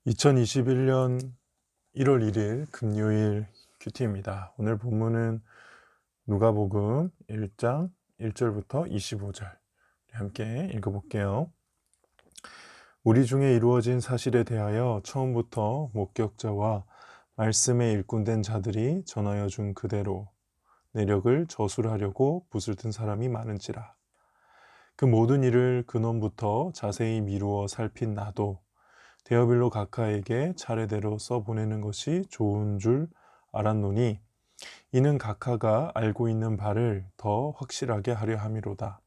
2021년 1월 1일 금요일 큐티입니다. 오늘 본문은 누가복음 1장 1절부터 25절 함께 읽어볼게요. 우리 중에 이루어진 사실에 대하여 처음부터 목격자와 말씀에 일꾼된 자들이 전하여 준 그대로 내력을 저술하려고 붓을 든 사람이 많은지라. 그 모든 일을 근원부터 자세히 미루어 살핀 나도 데어빌로 각하에게 차례대로 써보내는 것이 좋은 줄 알았노니 이는 각하가 알고 있는 바를 더 확실하게 하려 함이로다.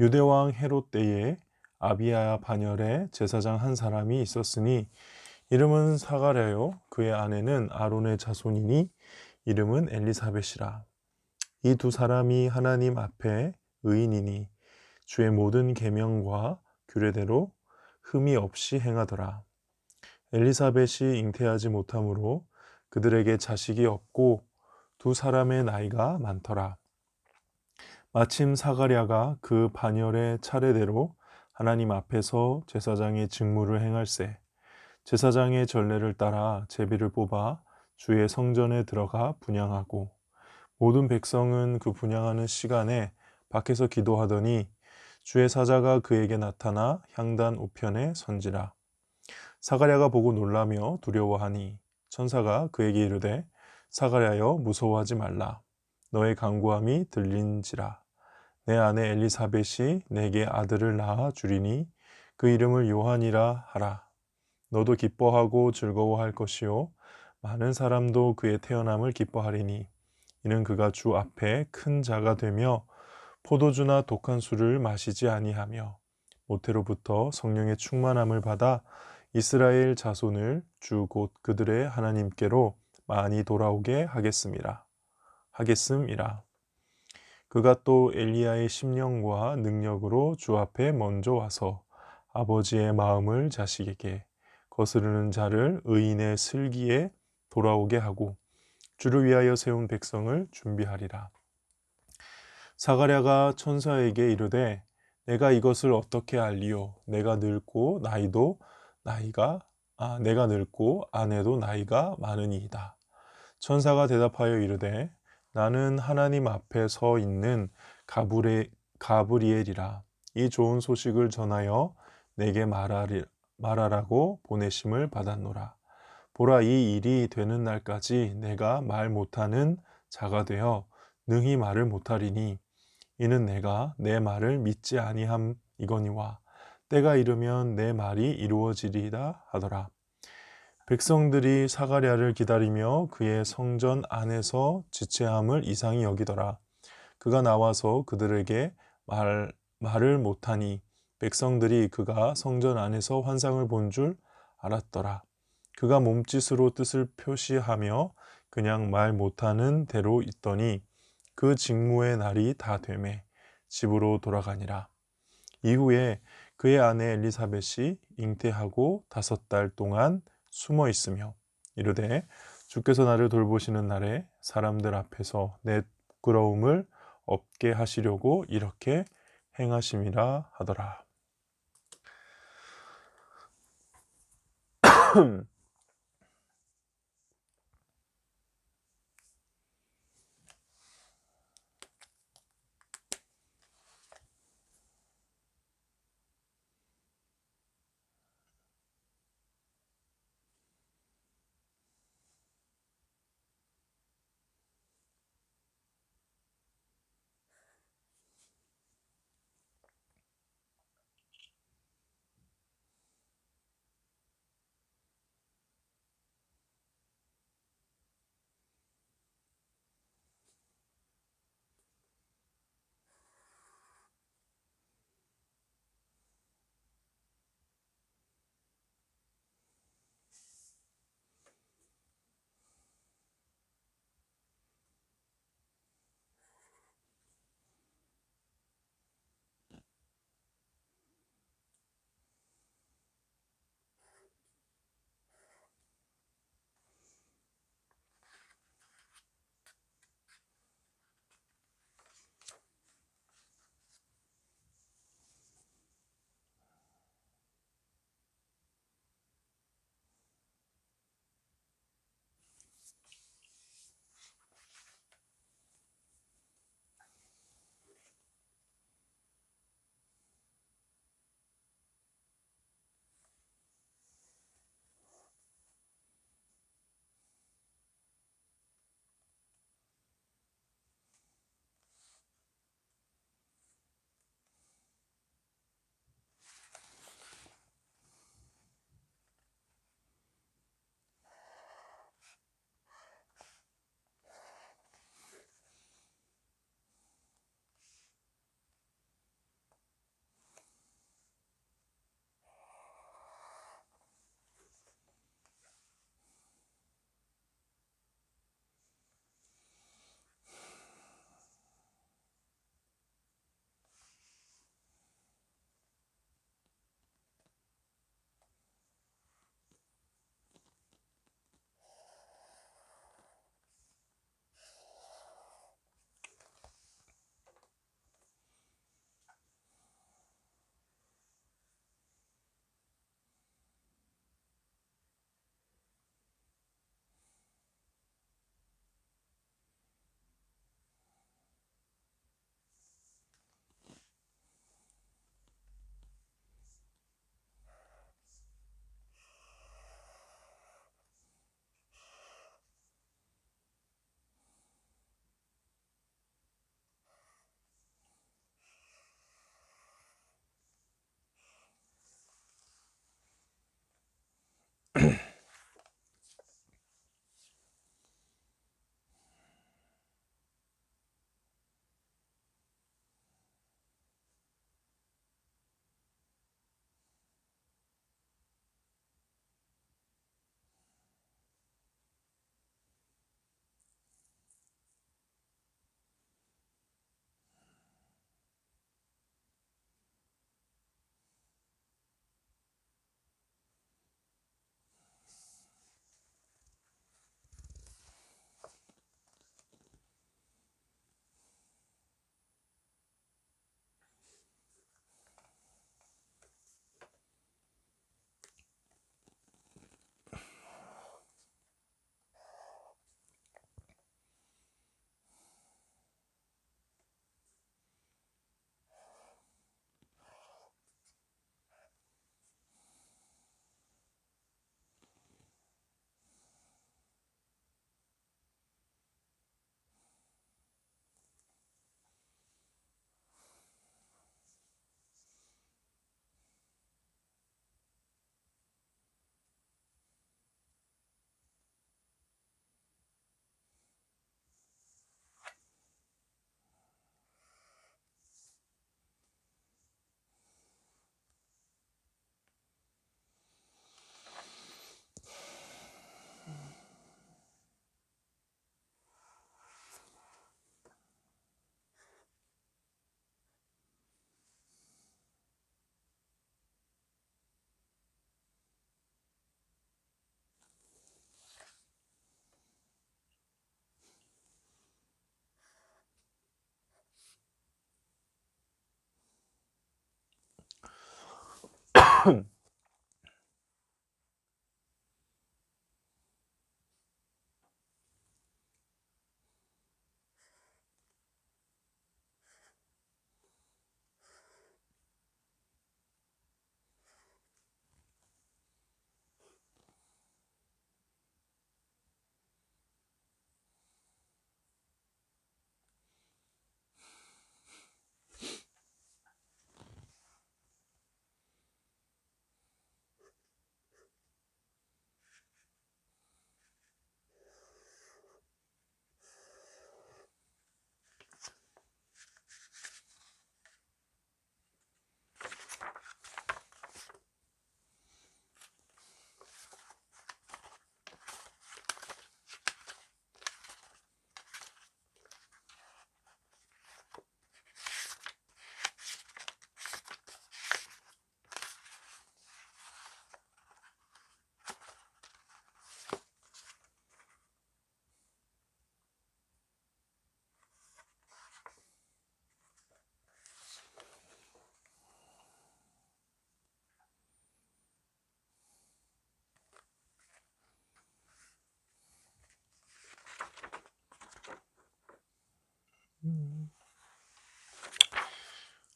유대왕 헤롯 때에 아비야 반열에 제사장 한 사람이 있었으니 이름은 사가랴요 그의 아내는 아론의 자손이니 이름은 엘리사벳이라. 이 두 사람이 하나님 앞에 의인이니 주의 모든 계명과 규례대로 흠이 없이 행하더라. 엘리사벳이 잉태하지 못하므로 그들에게 자식이 없고 두 사람의 나이가 많더라. 마침 사가랴가 그 반열의 차례대로 하나님 앞에서 제사장의 직무를 행할세 제사장의 전례를 따라 제비를 뽑아 주의 성전에 들어가 분향하고 모든 백성은 그 분향하는 시간에 밖에서 기도하더니 주의 사자가 그에게 나타나 향단 우편에 선지라. 사가랴가 보고 놀라며 두려워하니 천사가 그에게 이르되 사가랴여 무서워하지 말라. 너의 간구함이 들린지라. 내 아내 엘리사벳이 내게 아들을 낳아 주리니 그 이름을 요한이라 하라. 너도 기뻐하고 즐거워할 것이요 많은 사람도 그의 태어남을 기뻐하리니 이는 그가 주 앞에 큰 자가 되며 포도주나 독한 술을 마시지 아니하며 모태로부터 성령의 충만함을 받아 이스라엘 자손을 주 곧 그들의 하나님께로 많이 돌아오게 하겠음이라. 그가 또 엘리야의 심령과 능력으로 주 앞에 먼저 와서 아버지의 마음을 자식에게 거스르는 자를 의인의 슬기에 돌아오게 하고 주를 위하여 세운 백성을 준비하리라. 사가랴가 천사에게 이르되 내가 이것을 어떻게 알리오? 내가 늙고 아내도 나이가 많으니이다. 천사가 대답하여 이르되 나는 하나님 앞에 서 있는 가브리엘이라. 이 좋은 소식을 전하여 내게 말하라고 보내심을 받았노라. 보라, 이 일이 되는 날까지 내가 말 못하는 자가 되어 능히 말을 못하리니 이는 내가 내 말을 믿지 아니함이거니와 때가 이르면 내 말이 이루어지리이다 하더라. 백성들이 사가랴를 기다리며 그의 성전 안에서 지체함을 이상히 여기더라. 그가 나와서 그들에게 말을 못하니 백성들이 그가 성전 안에서 환상을 본 줄 알았더라. 그가 몸짓으로 뜻을 표시하며 그냥 말 못하는 대로 있더니 그 직무의 날이 다 되매 집으로 돌아가니라. 이후에 그의 아내 엘리사벳이 잉태하고 5달 동안 숨어 있으며 이르되 주께서 나를 돌보시는 날에 사람들 앞에서 내 부끄러움을 없게 하시려고 이렇게 행하심이라 하더라.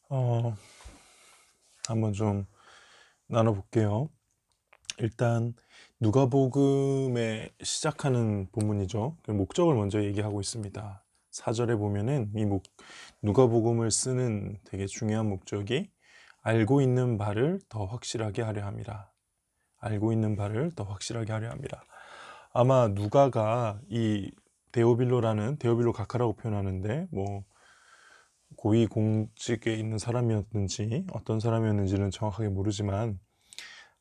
어, 한번 좀 나눠볼게요. 일단 누가복음에 시작하는 본문이죠. 그 목적을 먼저 얘기하고 있습니다. 4절에 보면은 누가복음을 쓰는 되게 중요한 목적이 알고 있는 바를 더 확실하게 하려 함이라. 알고 있는 바를 더 확실하게 하려 함이라. 아마 누가가 이 데오빌로 각하라고 표현하는데 뭐 고위 공직에 있는 사람이었는지 어떤 사람이었는지는 정확하게 모르지만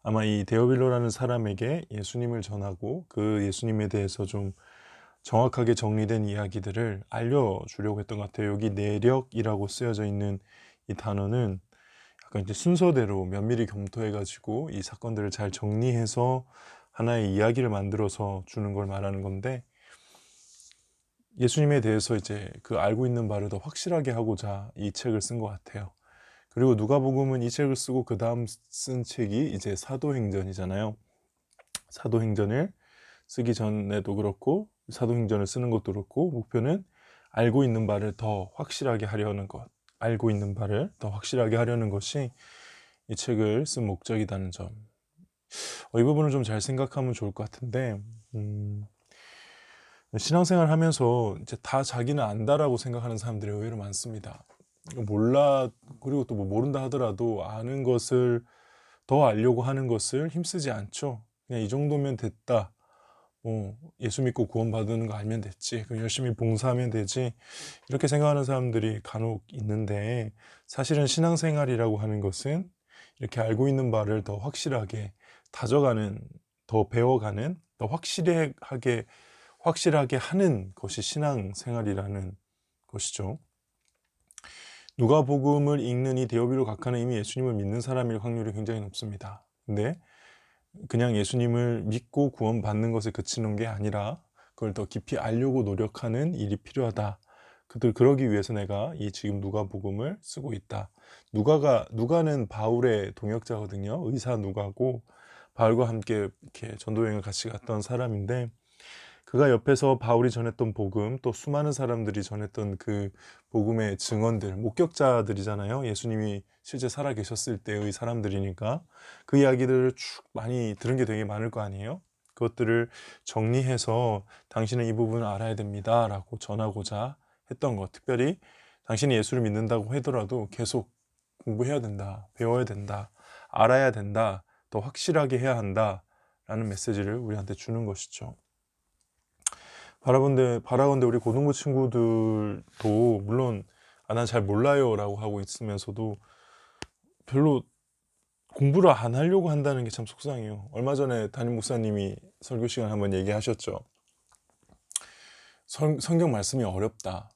아마 이 데오빌로라는 사람에게 예수님을 전하고 그 예수님에 대해서 좀 정확하게 정리된 이야기들을 알려주려고 했던 것 같아요. 여기 내력이라고 쓰여져 있는 이 단어는 약간 이제 순서대로 면밀히 검토해가지고 이 사건들을 잘 정리해서 하나의 이야기를 만들어서 주는 걸 말하는 건데 예수님에 대해서 이제 그 알고 있는 바를 더 확실하게 하고자 이 책을 쓴 것 같아요. 그리고 누가복음은 이 책을 쓰고 그 다음 쓴 책이 이제 사도행전이잖아요. 사도행전을 쓰기 전에도 그렇고 사도행전을 쓰는 것도 그렇고 목표는 알고 있는 바를 더 확실하게 하려는 것, 알고 있는 바를 더 확실하게 하려는 것이 이 책을 쓴 목적이라는 점. 이 부분을 좀 잘 생각하면 좋을 것 같은데 신앙생활 하면서 이제 다 자기는 안다라고 생각하는 사람들이 의외로 많습니다. 몰라 그리고 또 뭐 모른다 하더라도 아는 것을 더 알려고 하는 것을 힘쓰지 않죠. 그냥 이 정도면 됐다. 예수 믿고 구원받는 거 알면 됐지. 그럼 열심히 봉사하면 되지. 이렇게 생각하는 사람들이 간혹 있는데, 사실은 신앙생활이라고 하는 것은 이렇게 알고 있는 바를 더 확실하게 다져가는, 더 배워가는, 더 확실하게 하는 것이 신앙생활이라는 것이죠. 누가복음을 읽는 이 데오빌로 각하는 이미 예수님을 믿는 사람일 확률이 굉장히 높습니다. 근데 그냥 예수님을 믿고 구원받는 것에 그치는 게 아니라 그걸 더 깊이 알려고 노력하는 일이 필요하다. 그러기 위해서 내가 이 지금 누가복음을 쓰고 있다. 누가는 바울의 동역자거든요. 의사 누가고 바울과 함께 이렇게 전도여행을 같이 갔던 사람인데, 그가 옆에서 바울이 전했던 복음, 또 수많은 사람들이 전했던 그 복음의 증언들, 목격자들이잖아요. 예수님이 실제 살아 계셨을 때의 사람들이니까 그 이야기들을 쭉 많이 들은 게 되게 많을 거 아니에요. 그것들을 정리해서 당신은 이 부분을 알아야 됩니다 라고 전하고자 했던 것, 특별히 당신이 예수를 믿는다고 하더라도 계속 공부해야 된다, 배워야 된다, 알아야 된다, 더 확실하게 해야 한다 라는 메시지를 우리한테 주는 것이죠. 바라건대 우리 고등부 친구들도 물론 난 잘 몰라요 라고 하고 있으면서도 별로 공부를 안 하려고 한다는 게 참 속상해요. 얼마 전에 담임 목사님이 설교 시간 한번 얘기하셨죠. 성경 말씀이 어렵다.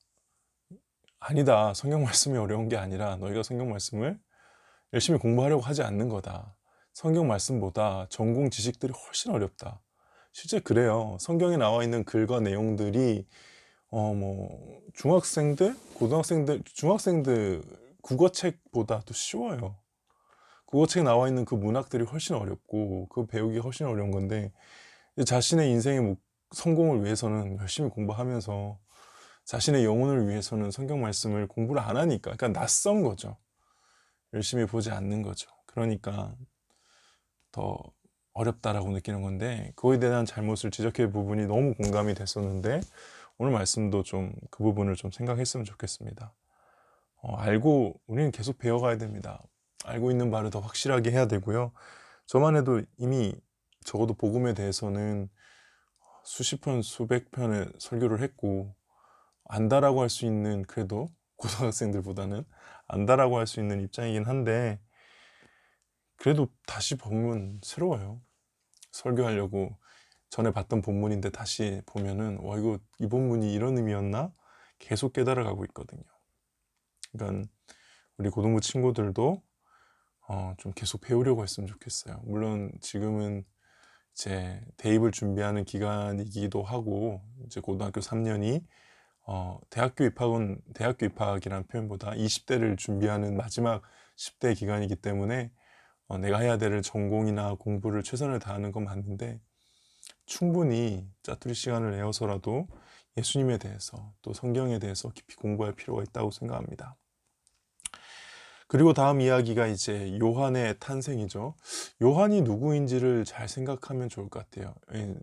아니다. 성경 말씀이 어려운 게 아니라 너희가 성경 말씀을 열심히 공부하려고 하지 않는 거다. 성경 말씀보다 전공 지식들이 훨씬 어렵다. 실제 그래요. 성경에 나와 있는 글과 내용들이 중학생들, 고등학생들, 중학생들 국어책보다도 쉬워요. 국어책에 나와 있는 그 문학들이 훨씬 어렵고 그 배우기 훨씬 어려운 건데, 자신의 인생의 성공을 위해서는 열심히 공부하면서 자신의 영혼을 위해서는 성경 말씀을 공부를 안 하니까, 그러니까 낯선 거죠. 열심히 보지 않는 거죠. 그러니까 더 어렵다라고 느끼는 건데, 그거에 대한 잘못을 지적해 부분이 너무 공감이 됐었는데, 오늘 말씀도 좀 그 부분을 좀 생각했으면 좋겠습니다. 우리는 계속 배워가야 됩니다. 알고 있는 바를 더 확실하게 해야 되고요. 저만 해도 이미 적어도 복음에 대해서는 수십 편, 수백 편의 설교를 했고, 안다라고 할 수 있는, 그래도 고등학생들보다는 안다라고 할 수 있는 입장이긴 한데, 그래도 다시 보면 새로워요. 설교하려고 전에 봤던 본문인데 다시 보면은 이 본문이 이런 의미였나? 계속 깨달아가고 있거든요. 그러니까 우리 고등부 친구들도 좀 계속 배우려고 했으면 좋겠어요. 물론 지금은 이제 대입을 준비하는 기간이기도 하고, 이제 고등학교 3년이 대학교 입학이라는 표현보다 20대를 준비하는 마지막 10대 기간이기 때문에 내가 해야 될 전공이나 공부를 최선을 다하는 건 맞는데, 충분히 짜투리 시간을 내어서라도 예수님에 대해서 또 성경에 대해서 깊이 공부할 필요가 있다고 생각합니다. 그리고 다음 이야기가 이제 요한의 탄생이죠. 요한이 누구인지를 잘 생각하면 좋을 것 같아요.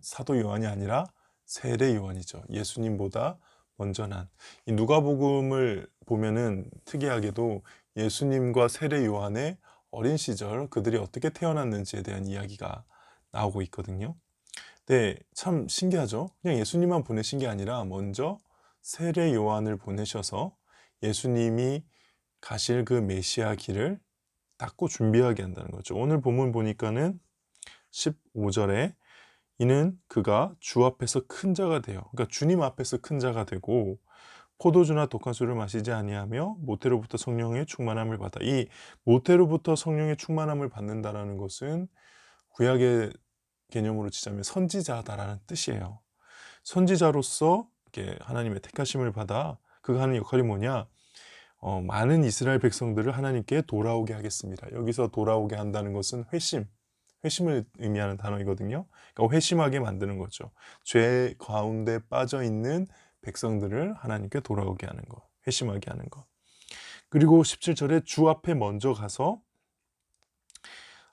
사도 요한이 아니라 세례 요한이죠. 예수님보다 먼저 난. 이 누가복음을 보면은 특이하게도 예수님과 세례 요한의 어린 시절, 그들이 어떻게 태어났는지에 대한 이야기가 나오고 있거든요. 네, 참 신기하죠. 그냥 예수님만 보내신 게 아니라 먼저 세례 요한을 보내셔서 예수님이 가실 그 메시아 길을 닦고 준비하게 한다는 거죠. 오늘 본문 보니까는 15절에 이는 그가 주 앞에서 큰 자가 되어, 그러니까 주님 앞에서 큰 자가 되고 포도주나 독한 술을 마시지 아니하며 모태로부터 성령의 충만함을 받아. 이 모태로부터 성령의 충만함을 받는다라는 것은 구약의 개념으로 치자면 선지자다라는 뜻이에요. 선지자로서 이렇게 하나님의 택하심을 받아 그가 하는 역할이 뭐냐? 많은 이스라엘 백성들을 하나님께 돌아오게 하겠습니다. 여기서 돌아오게 한다는 것은 회심을 의미하는 단어이거든요. 그러니까 회심하게 만드는 거죠. 죄 가운데 빠져 있는 백성들을 하나님께 돌아오게 하는 것, 회심하게 하는 것. 그리고 17절에 주 앞에 먼저 가서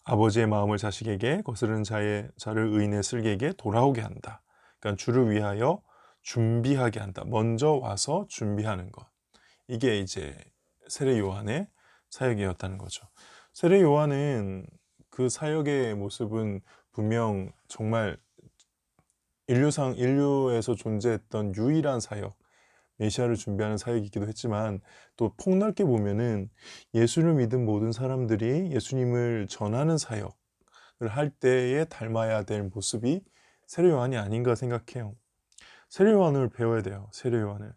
아버지의 마음을 자식에게, 거스르는 자를 의인의 슬개에게 돌아오게 한다. 그러니까 주를 위하여 준비하게 한다. 먼저 와서 준비하는 것. 이게 이제 세례 요한의 사역이었다는 거죠. 세례 요한은 그 사역의 모습은 분명 정말 인류에서 존재했던 유일한 사역, 메시아를 준비하는 사역이기도 했지만, 또 폭넓게 보면은 예수를 믿은 모든 사람들이 예수님을 전하는 사역을 할 때에 닮아야 될 모습이 세례 요한이 아닌가 생각해요. 세례 요한을 배워야 돼요. 세례 요한을.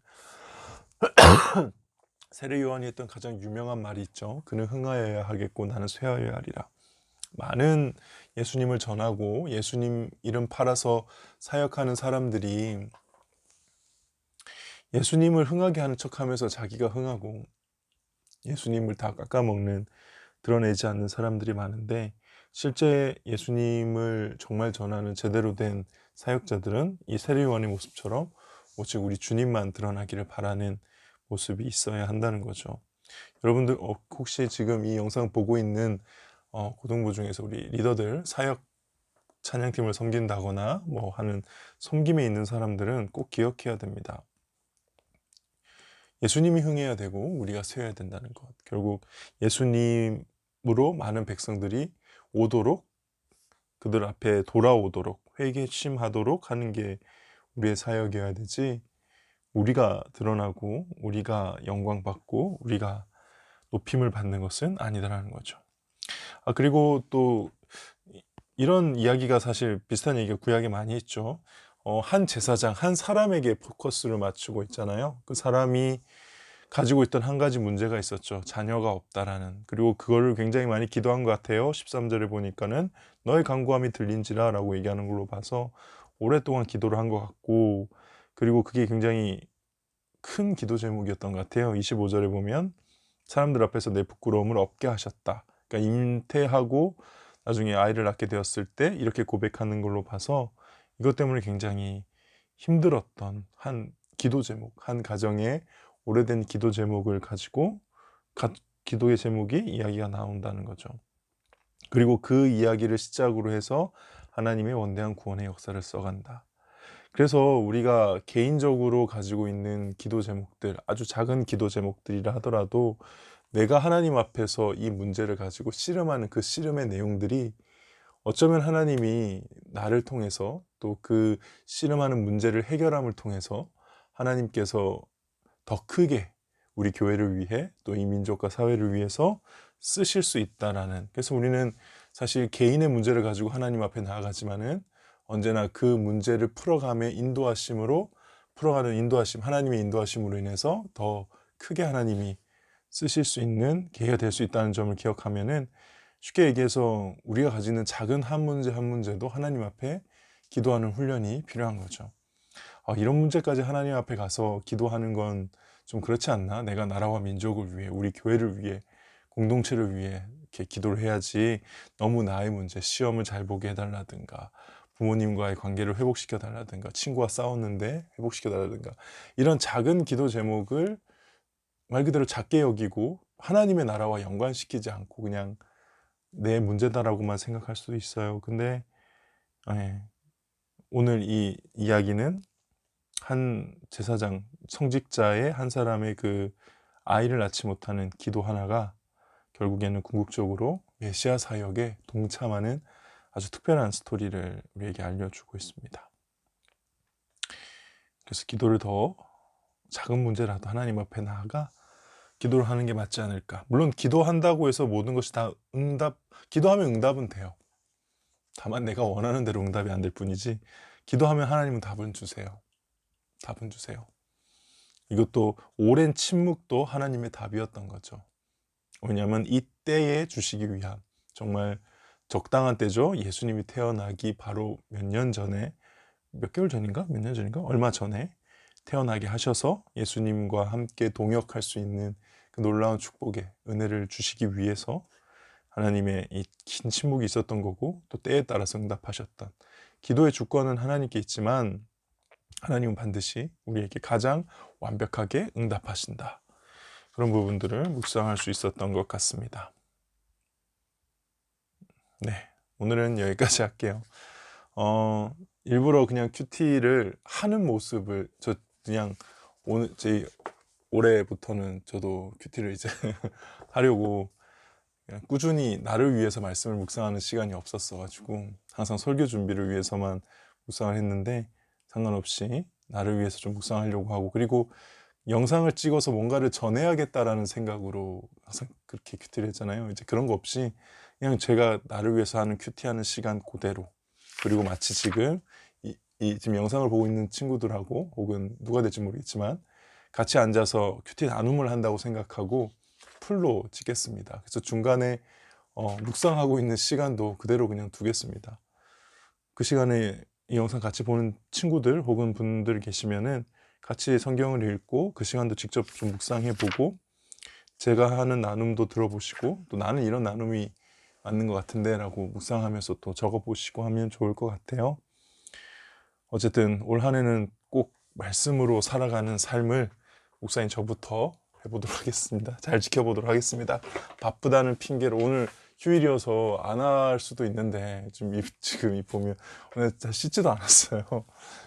세례 요한이 했던 가장 유명한 말이 있죠. 그는 흥하여야 하겠고 나는 쇠하여야 하리라. 많은 예수님을 전하고 예수님 이름 팔아서 사역하는 사람들이 예수님을 흥하게 하는 척하면서 자기가 흥하고 예수님을 다 깎아먹는, 드러내지 않는 사람들이 많은데, 실제 예수님을 정말 전하는 제대로 된 사역자들은 이 세례 요한의 모습처럼 오직 우리 주님만 드러나기를 바라는 모습이 있어야 한다는 거죠. 여러분들 혹시 지금 이 영상 보고 있는 고등부 중에서 우리 리더들, 사역 찬양팀을 섬긴다거나 뭐 하는 섬김에 있는 사람들은 꼭 기억해야 됩니다. 예수님이 흥해야 되고 우리가 쇠해야 된다는 것. 결국 예수님으로 많은 백성들이 오도록, 그들 앞에 돌아오도록, 회개심하도록 하는 게 우리의 사역이어야 되지, 우리가 드러나고 우리가 영광받고 우리가 높임을 받는 것은 아니다라는 거죠. 그리고 또 이런 이야기가, 사실 비슷한 얘기가 구약에 많이 있죠. 한 제사장, 한 사람에게 포커스를 맞추고 있잖아요. 그 사람이 가지고 있던 한 가지 문제가 있었죠. 자녀가 없다라는. 그리고 그거를 굉장히 많이 기도한 것 같아요. 13절에 보니까는 너의 간구함이 들린지라 라고 얘기하는 걸로 봐서 오랫동안 기도를 한 것 같고, 그리고 그게 굉장히 큰 기도 제목이었던 것 같아요. 25절에 보면 사람들 앞에서 내 부끄러움을 없게 하셨다. 그러니까 잉태하고 나중에 아이를 낳게 되었을 때 이렇게 고백하는 걸로 봐서 이것 때문에 굉장히 힘들었던 한 기도 제목, 한 가정의 오래된 기도 제목을 가지고 기도의 제목이 이야기가 나온다는 거죠. 그리고 그 이야기를 시작으로 해서 하나님의 원대한 구원의 역사를 써간다. 그래서 우리가 개인적으로 가지고 있는 기도 제목들, 아주 작은 기도 제목들이라 하더라도 내가 하나님 앞에서 이 문제를 가지고 씨름하는 그 씨름의 내용들이 어쩌면 하나님이 나를 통해서, 또 그 씨름하는 문제를 해결함을 통해서 하나님께서 더 크게 우리 교회를 위해, 또 이 민족과 사회를 위해서 쓰실 수 있다라는. 그래서 우리는 사실 개인의 문제를 가지고 하나님 앞에 나아가지만은 언제나 그 문제를 풀어가며 풀어가는 인도하심, 하나님의 인도하심으로 인해서 더 크게 하나님이 쓰실 수 있는 계기가 될 수 있다는 점을 기억하면은, 쉽게 얘기해서 우리가 가지는 작은 한 문제 한 문제도 하나님 앞에 기도하는 훈련이 필요한 거죠. 이런 문제까지 하나님 앞에 가서 기도하는 건 좀 그렇지 않나? 내가 나라와 민족을 위해, 우리 교회를 위해, 공동체를 위해 이렇게 기도를 해야지, 너무 나의 문제, 시험을 잘 보게 해달라든가, 부모님과의 관계를 회복시켜 달라든가, 친구와 싸웠는데 회복시켜 달라든가, 이런 작은 기도 제목을 말 그대로 작게 여기고 하나님의 나라와 연관시키지 않고 그냥 내 문제다라고만 생각할 수도 있어요. 근데 오늘 이 이야기는 한 제사장, 성직자의 한 사람의 그 아이를 낳지 못하는 기도 하나가 결국에는 궁극적으로 메시아 사역에 동참하는 아주 특별한 스토리를 우리에게 알려주고 있습니다. 그래서 기도를 더 작은 문제라도 하나님 앞에 나아가 기도를 하는 게 맞지 않을까. 물론 기도한다고 해서 모든 것이 다 기도하면 응답은 돼요. 다만 내가 원하는 대로 응답이 안 될 뿐이지, 기도하면 하나님은 답은 주세요. 답은 주세요. 이것도 오랜 침묵도 하나님의 답이었던 거죠. 왜냐하면 이 때에 주시기 위한, 정말 적당한 때죠. 예수님이 태어나기 바로 몇 년 전에, 몇 개월 전인가? 몇 년 전인가? 얼마 전에 태어나게 하셔서 예수님과 함께 동역할 수 있는 그 놀라운 축복의 은혜를 주시기 위해서 하나님의 이 긴 침묵이 있었던 거고, 또 때에 따라서 응답하셨던, 기도의 주권은 하나님께 있지만 하나님은 반드시 우리에게 가장 완벽하게 응답하신다. 그런 부분들을 묵상할 수 있었던 것 같습니다. 네, 오늘은 여기까지 할게요. 일부러 그냥 큐티를 하는 모습을, 그냥 올해부터는 저도 큐티를 이제 하려고 그냥 꾸준히 나를 위해서 말씀을 묵상하는 시간이 없었어가지고 항상 설교 준비를 위해서만 묵상을 했는데 상관없이 나를 위해서 좀 묵상하려고 하고, 그리고 영상을 찍어서 뭔가를 전해야겠다라는 생각으로 항상 그렇게 큐티를 했잖아요. 이제 그런 거 없이 그냥 제가 나를 위해서 하는 큐티하는 시간 그대로, 그리고 마치 지금 지금 영상을 보고 있는 친구들하고 혹은 누가 될지 모르겠지만 같이 앉아서 큐티 나눔을 한다고 생각하고 풀로 찍겠습니다. 그래서 중간에 묵상하고 있는 시간도 그대로 그냥 두겠습니다. 그 시간에 이 영상 같이 보는 친구들 혹은 분들 계시면은 같이 성경을 읽고 그 시간도 직접 좀 묵상해 보고 제가 하는 나눔도 들어보시고 또 나는 이런 나눔이 맞는 것 같은데 라고 묵상하면서 또 적어보시고 하면 좋을 것 같아요. 어쨌든 올 한 해는 꼭 말씀으로 살아가는 삶을 목사님 저부터 해보도록 하겠습니다. 잘 지켜보도록 하겠습니다. 바쁘다는 핑계로 오늘 휴일이어서 안 할 수도 있는데 지금 보면 오늘 다 씻지도 않았어요.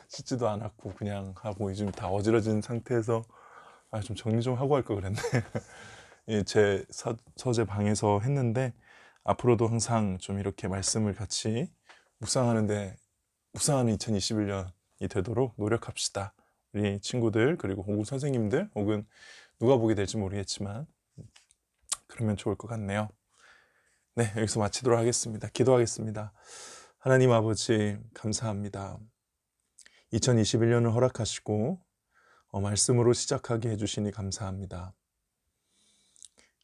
씻지도 않았고 그냥 하고 요즘 다 어지러진 상태에서 좀 정리 좀 하고 할 걸 그랬네. 제 서재 방에서 했는데 앞으로도 항상 좀 이렇게 말씀을 같이 묵상하는 2021년이 되도록 노력합시다. 우리 친구들 그리고 공부 선생님들 혹은 누가 보게 될지 모르겠지만 그러면 좋을 것 같네요. 네, 여기서 마치도록 하겠습니다. 기도하겠습니다. 하나님 아버지 감사합니다. 2021년을 허락하시고 말씀으로 시작하게 해주시니 감사합니다.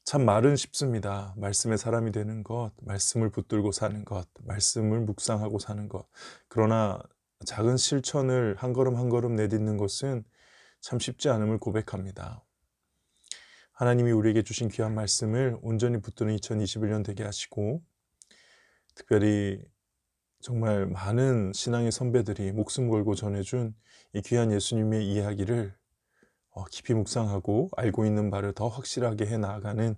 참 말은 쉽습니다. 말씀의 사람이 되는 것, 말씀을 붙들고 사는 것, 말씀을 묵상하고 사는 것. 그러나 작은 실천을 한 걸음 한 걸음 내딛는 것은 참 쉽지 않음을 고백합니다. 하나님이 우리에게 주신 귀한 말씀을 온전히 붙드는 2021년 되게 하시고, 특별히 정말 많은 신앙의 선배들이 목숨 걸고 전해준 이 귀한 예수님의 이야기를 깊이 묵상하고 알고 있는 바를 더 확실하게 해 나아가는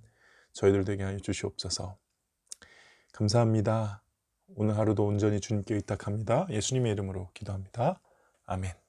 저희들 되게 하여 주시옵소서. 감사합니다. 오늘 하루도 온전히 주님께 의탁합니다. 예수님의 이름으로 기도합니다. 아멘.